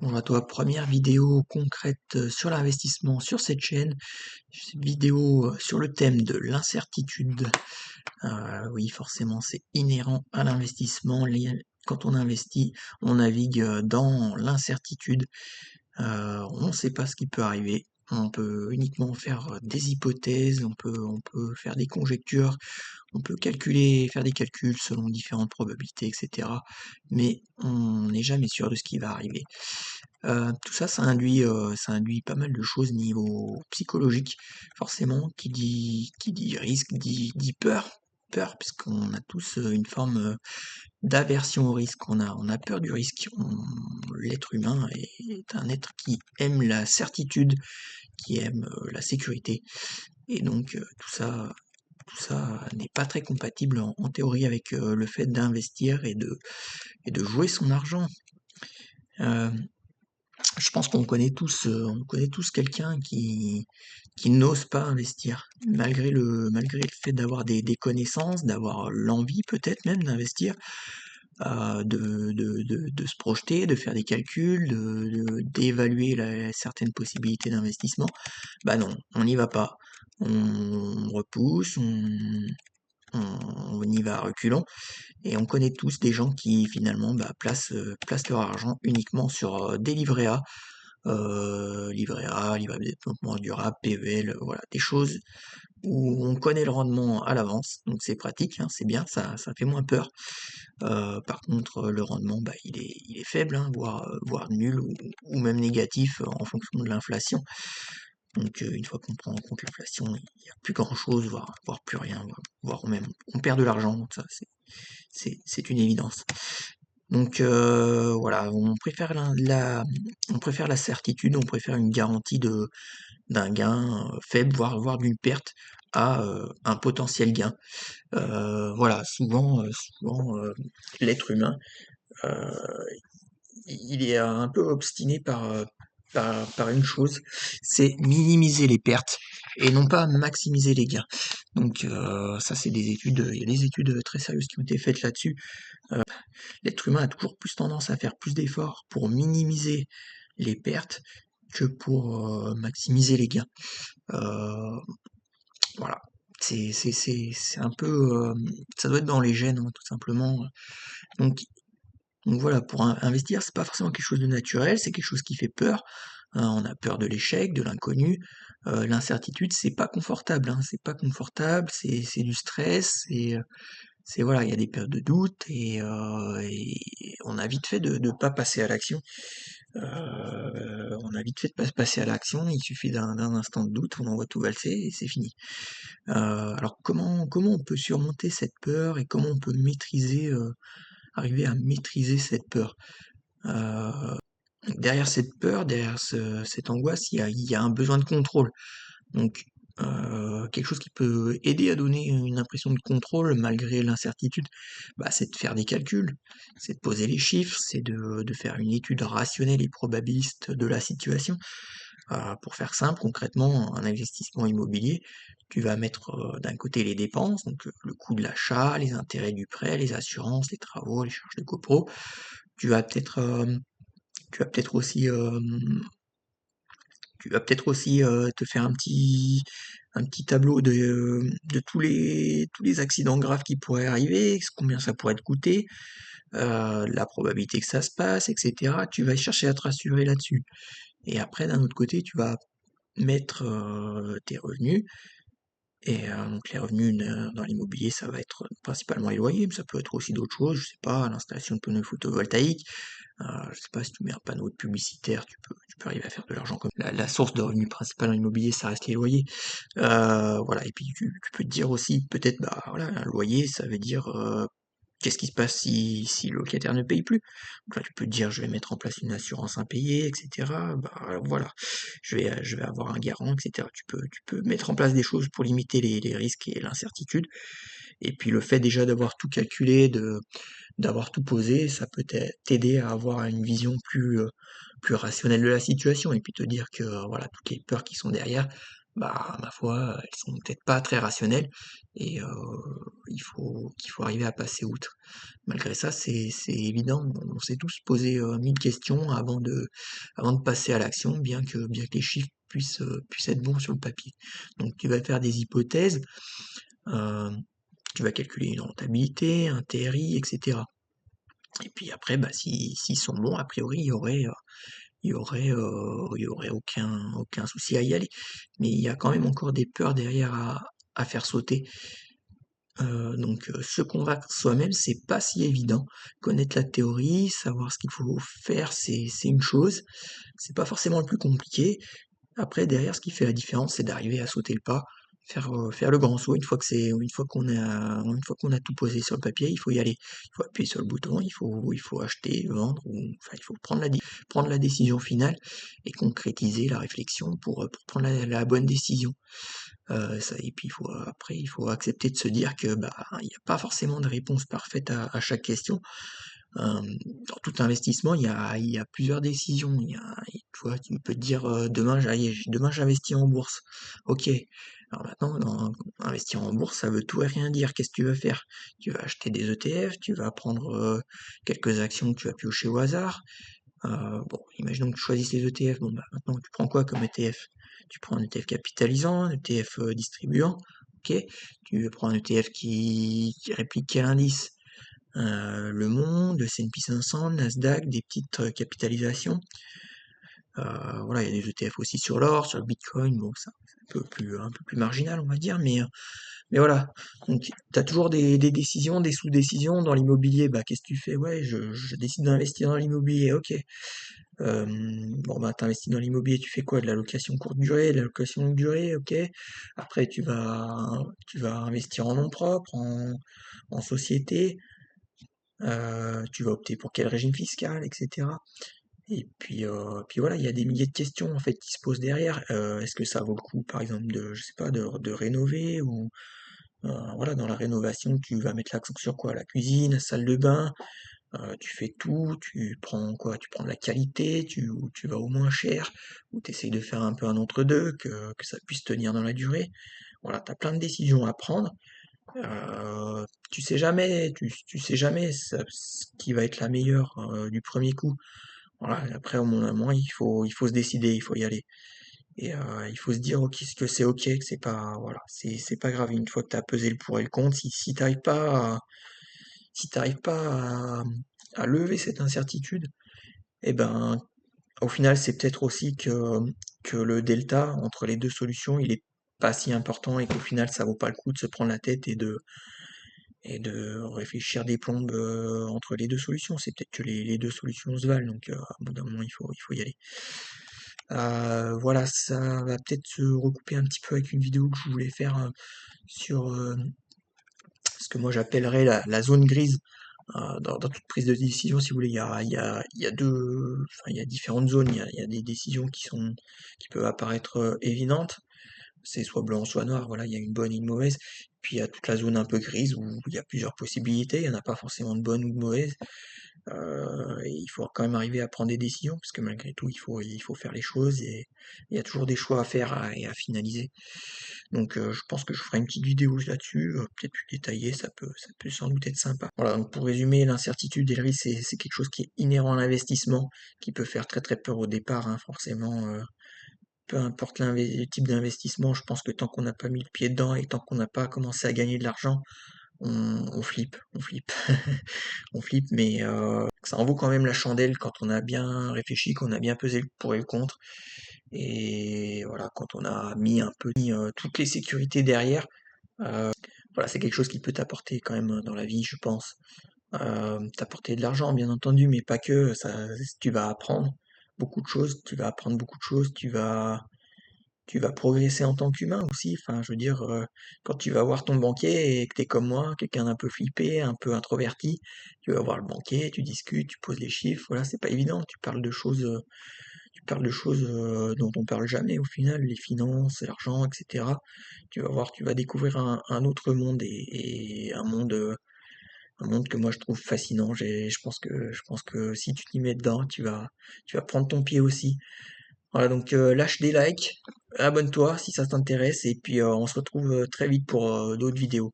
Bon à toi, première vidéo concrète sur l'investissement sur cette chaîne, vidéo sur le thème de l'incertitude. Oui, forcément, c'est inhérent à l'investissement. Quand on investit, on navigue dans l'incertitude. On ne sait pas ce qui peut arriver. On peut uniquement faire des hypothèses, on peut faire des conjectures, on peut faire des calculs selon différentes probabilités, etc. Mais on n'est jamais sûr de ce qui va arriver. Tout ça, ça induit pas mal de choses niveau psychologique. Forcément, qui dit risque dit peur. Peur, puisqu'on a tous une forme d'aversion au risque. On a peur du risque. L'être humain est un être qui aime la certitude, qui aime la sécurité. Et donc tout ça n'est pas très compatible en théorie avec le fait d'investir et de jouer son argent. Euh, Je pense on connaît tous quelqu'un qui n'ose pas investir, malgré le fait d'avoir des connaissances, d'avoir l'envie peut-être même d'investir, de se projeter, de faire des calculs, d'évaluer certaines possibilités d'investissement. Bah non, on n'y va pas. On repousse, on y va à reculons, et on connaît tous des gens qui finalement placent leur argent uniquement sur des livrets A, livret de développement durable, PEL, voilà, des choses où on connaît le rendement à l'avance, donc c'est pratique, hein, c'est bien, ça fait moins peur. Par contre, le rendement, il est faible, hein, voire nul ou même négatif en fonction de l'inflation. Donc une fois qu'on prend en compte l'inflation, il n'y a plus grand-chose, voire plus rien, voire même on perd de l'argent, donc ça c'est une évidence. Donc voilà, on préfère la certitude, on préfère une garantie d'un gain faible, voire d'une perte à un potentiel gain. Voilà, souvent, l'être humain, euh, il est un peu obstiné par une chose, c'est minimiser les pertes et non pas maximiser les gains. Donc ça, il y a des études très sérieuses qui ont été faites là-dessus. L'être humain a toujours plus tendance à faire plus d'efforts pour minimiser les pertes que pour maximiser les gains. Euh, voilà. C'est un peu, ça doit être dans les gènes, hein, tout simplement. Donc, donc voilà, pour investir, c'est pas forcément quelque chose de naturel, c'est quelque chose qui fait peur. On a peur de l'échec, de l'inconnu. L'incertitude, c'est pas confortable, hein, c'est pas confortable, c'est du stress, c'est voilà, il y a des périodes de doute et on a vite fait de pas passer à l'action. On a vite fait de pas passer à l'action, il suffit d'un instant de doute, on envoie tout valser et c'est fini. Alors comment on peut surmonter cette peur et comment on peut arriver à maîtriser cette peur? Euh, Derrière cette peur, derrière cette angoisse, il y a un besoin de contrôle. Donc, quelque chose qui peut aider à donner une impression de contrôle malgré l'incertitude, c'est de faire des calculs, c'est de poser les chiffres, c'est de faire une étude rationnelle et probabiliste de la situation. Pour faire simple, concrètement, un investissement immobilier, tu vas mettre d'un côté les dépenses, donc le coût de l'achat, les intérêts du prêt, les assurances, les travaux, les charges de copro. Tu vas peut-être, tu vas peut-être aussi te faire un petit tableau de tous les accidents graves qui pourraient arriver, combien ça pourrait te coûter, la probabilité que ça se passe, etc. Tu vas chercher à te rassurer là-dessus. Et après, d'un autre côté, tu vas mettre tes revenus. Et donc les revenus dans l'immobilier, ça va être principalement les loyers, mais ça peut être aussi d'autres choses, je sais pas, l'installation de panneaux photovoltaïques. Je sais pas, si tu mets un panneau publicitaire, tu peux arriver à faire de l'argent comme la source de revenus principale en immobilier, ça reste les loyers. Voilà, et puis tu peux te dire aussi, peut-être, voilà, un loyer, ça veut dire qu'est-ce qui se passe si le locataire ne paye plus? Donc là, tu peux te dire, je vais mettre en place une assurance impayée, etc. Voilà, je vais avoir un garant, etc. Tu peux mettre en place des choses pour limiter les risques et l'incertitude. Et puis le fait déjà d'avoir tout calculé, d'avoir tout posé, ça peut t'aider à avoir une vision plus rationnelle de la situation et puis te dire que voilà, toutes les peurs qui sont derrière, bah, ma foi, elles sont peut-être pas très rationnelles et qu'il faut arriver à passer outre. Malgré ça, c'est évident, on s'est tous posé, 1000 questions avant de passer à l'action, bien que les chiffres puissent être bons sur le papier. Donc tu vas faire des hypothèses, hem, tu vas calculer une rentabilité, un TRI et cetera. Et puis après, bah, s'ils sont bons, a priori, il y aurait aucun souci à y aller. Mais il y a quand même encore des peurs derrière à faire sauter. Se convaincre soi-même, c'est pas si évident. Connaître la théorie, savoir ce qu'il faut faire, c'est une chose. C'est pas forcément le plus compliqué. Après, derrière, ce qui fait la différence, c'est d'arriver à sauter le pas, faire le grand saut. Une fois qu'on a tout posé sur le papier, il faut y aller. Il faut appuyer sur le bouton, il faut acheter, vendre, enfin, il faut prendre la décision finale et concrétiser la réflexion pour prendre la bonne décision. Et puis après, il faut accepter de se dire que bah, il n'y a pas forcément de réponse parfaite à chaque question. Dans tout investissement, il y a plusieurs décisions. Tu vois, tu peux te dire demain j'investis en bourse. Ok. Alors maintenant, investir en bourse, ça veut tout et rien dire. Qu'est-ce que tu vas faire? Tu vas acheter des ETF, tu vas prendre quelques actions que tu vas piocher au hasard. Bon, imaginons que tu choisisses les ETF. Bon, bah maintenant, tu prends quoi comme ETF? Tu prends un ETF capitalisant, un ETF distribuant. Ok. Tu prends un ETF qui réplique quel indice? Le Monde, le S&P 500, le Nasdaq, des petites capitalisations. Voilà, il y a des ETF aussi sur l'or, sur le Bitcoin, bon, ça, c'est un peu plus marginal, on va dire, mais voilà. Donc, tu as toujours des décisions, des sous-décisions. Dans l'immobilier, bah, qu'est-ce que tu fais? Ouais, je décide d'investir dans l'immobilier, ok. Bon, bah, t'investis dans l'immobilier, tu fais quoi? De la location courte durée, de la location longue durée, ok. Après, tu vas investir en nom propre, en société. Tu vas opter pour quel régime fiscal, etc. Et puis voilà, il y a des milliers de questions en fait qui se posent derrière. Est-ce que ça vaut le coup, par exemple, je sais pas, de rénover ou voilà, dans la rénovation, tu vas mettre l'accent sur quoi? La cuisine, la salle de bain, tu fais tout, tu prends quoi? Tu prends de la qualité, ou tu vas au moins cher, ou tu essayes de faire un peu un entre-deux, que ça puisse tenir dans la durée. Voilà, tu as plein de décisions à prendre. Tu sais jamais ce qui va être la meilleure du premier coup. Voilà, et après, au bout d'un moment, il faut se décider, il faut y aller. Et il faut se dire ok, que c'est ok, que c'est pas, voilà, c'est pas grave. Une fois que tu as pesé le pour et le contre, si t'arrives pas à lever cette incertitude, eh ben, au final, c'est peut-être aussi que le delta entre les deux solutions, il est pas si important et qu'au final, ça vaut pas le coup de se prendre la tête et de réfléchir des plombes entre les deux solutions. C'est peut-être que les deux solutions se valent, donc à bout d'un moment, il faut y aller. Voilà, ça va peut-être se recouper un petit peu avec une vidéo que je voulais faire sur ce que moi j'appellerais la zone grise. Dans toute prise de décision, si vous voulez, il y a enfin, il y a différentes zones. Il y a des décisions qui peuvent apparaître évidentes. C'est soit blanc, soit noir. Voilà, il y a une bonne et une mauvaise. Puis il y a toute la zone un peu grise où il y a plusieurs possibilités. Il n'y en a pas forcément de bonne ou de mauvaise. Et il faut quand même arriver à prendre des décisions, parce que malgré tout, il faut faire les choses et il y a toujours des choix à faire et à finaliser. Donc je pense que je ferai une petite vidéo là-dessus, peut-être plus détaillée, ça peut sans doute être sympa. Voilà, donc pour résumer, l'incertitude et le risque, c'est quelque chose qui est inhérent à l'investissement, qui peut faire très très peur au départ, hein, forcément. Peu importe le type d'investissement, je pense que tant qu'on n'a pas mis le pied dedans et tant qu'on n'a pas commencé à gagner de l'argent, on flippe, on flippe, on flippe, mais ça en vaut quand même la chandelle quand on a bien réfléchi, qu'on a bien pesé le pour et le contre. Et voilà, quand on a mis toutes les sécurités derrière, voilà, c'est quelque chose qui peut t'apporter quand même dans la vie, je pense. T'apporter de l'argent, bien entendu, mais pas que. Tu vas apprendre beaucoup de choses, tu vas apprendre beaucoup de choses, tu vas progresser en tant qu'humain aussi. Enfin, je veux dire, quand tu vas voir ton banquier et que t'es comme moi, quelqu'un d'un peu flippé, un peu introverti, tu vas voir le banquier, tu discutes, tu poses les chiffres. Voilà, c'est pas évident. Tu parles de choses dont on parle jamais au final, les finances, l'argent, etc. Tu vas voir, tu vas découvrir un autre monde et un monde que moi je trouve fascinant. Je pense que si tu t'y mets dedans, tu vas prendre ton pied aussi. Voilà, donc lâche des likes, abonne-toi si ça t'intéresse et puis on se retrouve très vite pour d'autres vidéos.